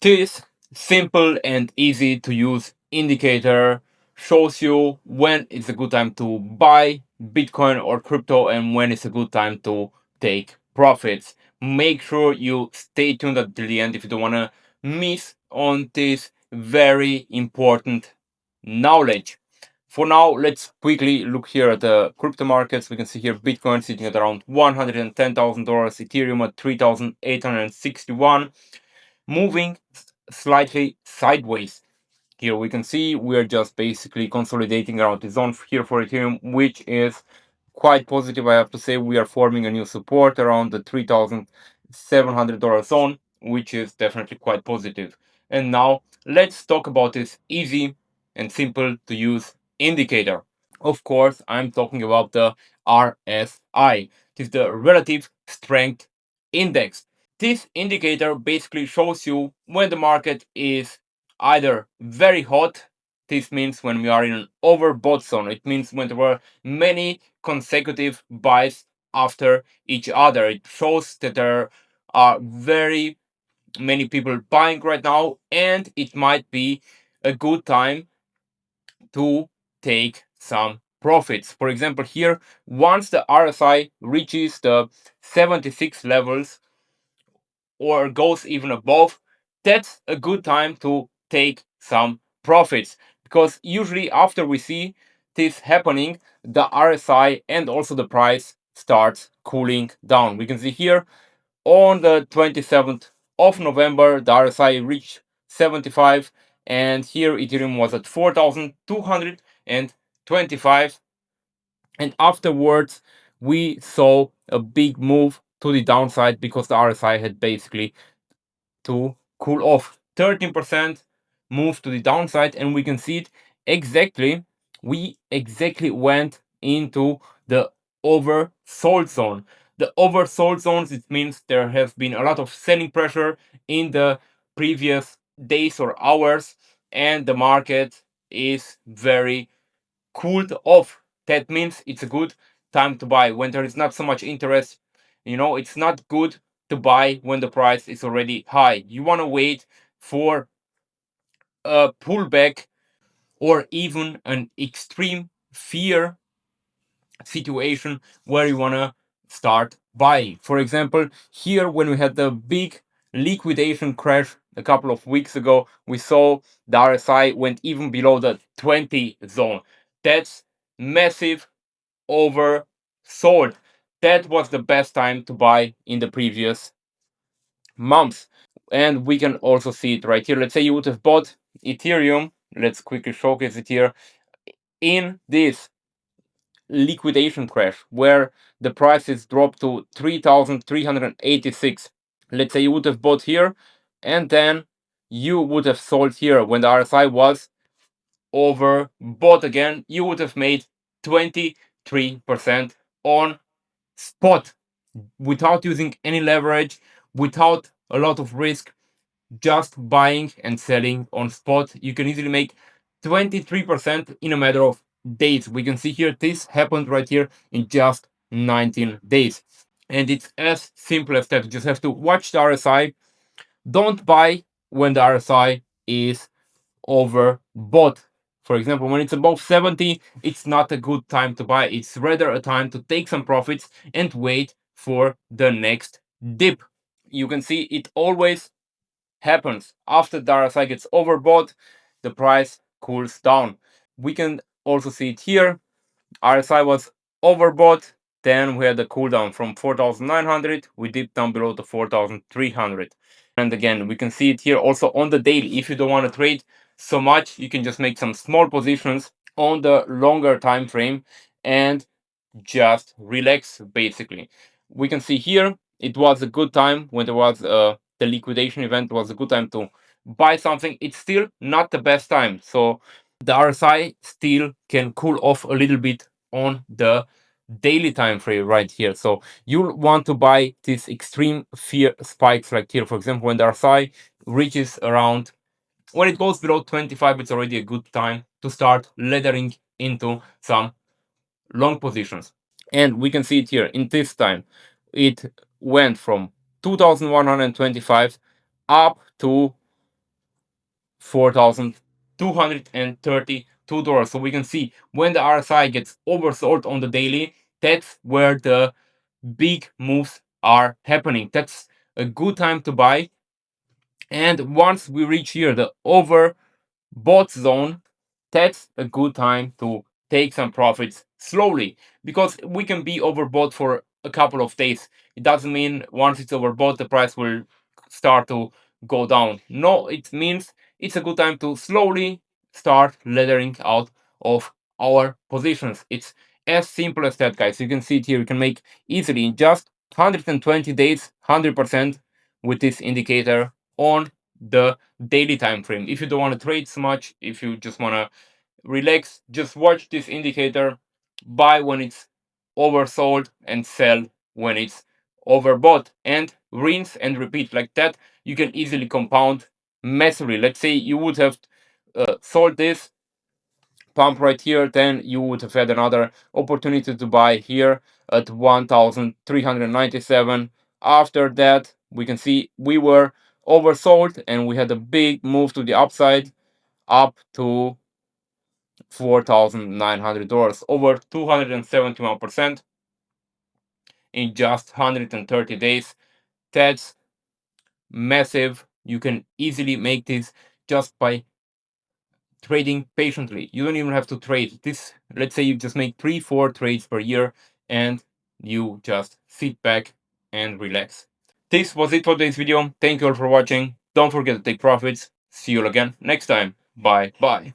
This simple and easy to use indicator shows you when it's a good time to buy Bitcoin or crypto and when it's a good time to take profits. Make sure you stay tuned until the end if you don't want to miss on this very important knowledge. For now, let's quickly look here at the crypto markets. We can see here Bitcoin sitting at around $110,000, Ethereum at 3,861, moving slightly sideways. Here we can see we are just basically consolidating around the zone here for Ethereum, which is quite positive. I have to say we are forming a new support around the $3,700 zone, which is definitely quite positive. And now let's talk about this easy and simple to use indicator. Of course, I'm talking about the RSI. It is the Relative Strength Index. This indicator basically shows you when the market is either very hot. This means when we are in an overbought zone. It means when there were many consecutive buys after each other. It shows that there are very many people buying right now, and it might be a good time to take some profits. For example, here, once the RSI reaches the 76 levels, or goes even above, that's a good time to take some profits. Because usually after we see this happening, the RSI and also the price starts cooling down. We can see here on the 27th of November, the RSI reached 75, and here Ethereum was at 4,225. And afterwards, we saw a big move to the downside because the RSI had basically to cool off. 13% move to the downside, and we can see it exactly. We exactly went into the oversold zone. The oversold zones, it means there has been a lot of selling pressure in the previous days or hours, and the market is very cooled off. That means it's a good time to buy when there is not so much interest. It's not good to buy when the price is already high. You want to wait for a pullback or even an extreme fear situation where you want to start buying. For example, here when we had the big liquidation crash a couple of weeks ago, we saw the RSI went even below the 20 zone. That's massive oversold. That was the best time to buy in the previous months. And we can also see it right here. Let's say you would have bought Ethereum. Let's quickly showcase it here. In this liquidation crash where the prices dropped to 3,386. Let's say you would have bought here and then you would have sold here when the RSI was overbought again. You would have made 23% on spot without using any leverage, without a lot of risk, just buying and selling on spot. You can easily make 23% in a matter of days. We can see here this happened right here in just 19 days. And it's as simple as that. You just have to watch the RSI. Don't buy when the RSI is overbought. For example, when it's above 70, it's not a good time to buy. It's rather a time to take some profits and wait for the next dip. You can see it always happens after the RSI gets overbought, the price cools down. We can also see it here. RSI was overbought, then we had a cool down from 4,900, we dipped down below the 4,300. And again, we can see it here also on the daily. If you don't want to trade so much, you can just make some small positions on the longer time frame and just relax basically. We can see here it was a good time when there was the liquidation event was a good time to buy something. It's still not the best time, so the RSI still can cool off a little bit on the daily time frame right here. So you want to buy these extreme fear spikes like here. For example, when the RSI reaches around, when it goes below 25, it's already a good time to start laddering into some long positions. And we can see it here in this time. It went from 2,125 up to $4,232. So we can see when the RSI gets oversold on the daily, that's where the big moves are happening. That's a good time to buy. And once we reach here, the overbought zone, that's a good time to take some profits slowly, because we can be overbought for a couple of days. It doesn't mean once it's overbought the price will start to go down. No, it means it's a good time to slowly start lettering out of our positions. It's as simple as that, guys. You can see it here. You can make easily in just 120 days 100% with this indicator on the daily time frame. If you don't want to trade so much, if you just want to relax, just watch this indicator, buy when it's oversold and sell when it's overbought, and rinse and repeat like that. You can easily compound massively. Let's say you would have sold this pump right here, then you would have had another opportunity to buy here at 1,397. After that, we can see we were oversold and we had a big move to the upside up to $4,900, over 271% in just 130 days. That's massive. You can easily make this just by trading patiently. You don't even have to trade this. Let's say you just make 3-4 trades per year and you just sit back and relax. This was it for today's video. Thank you all for watching. Don't forget to take profits. See you all again next time. Bye bye.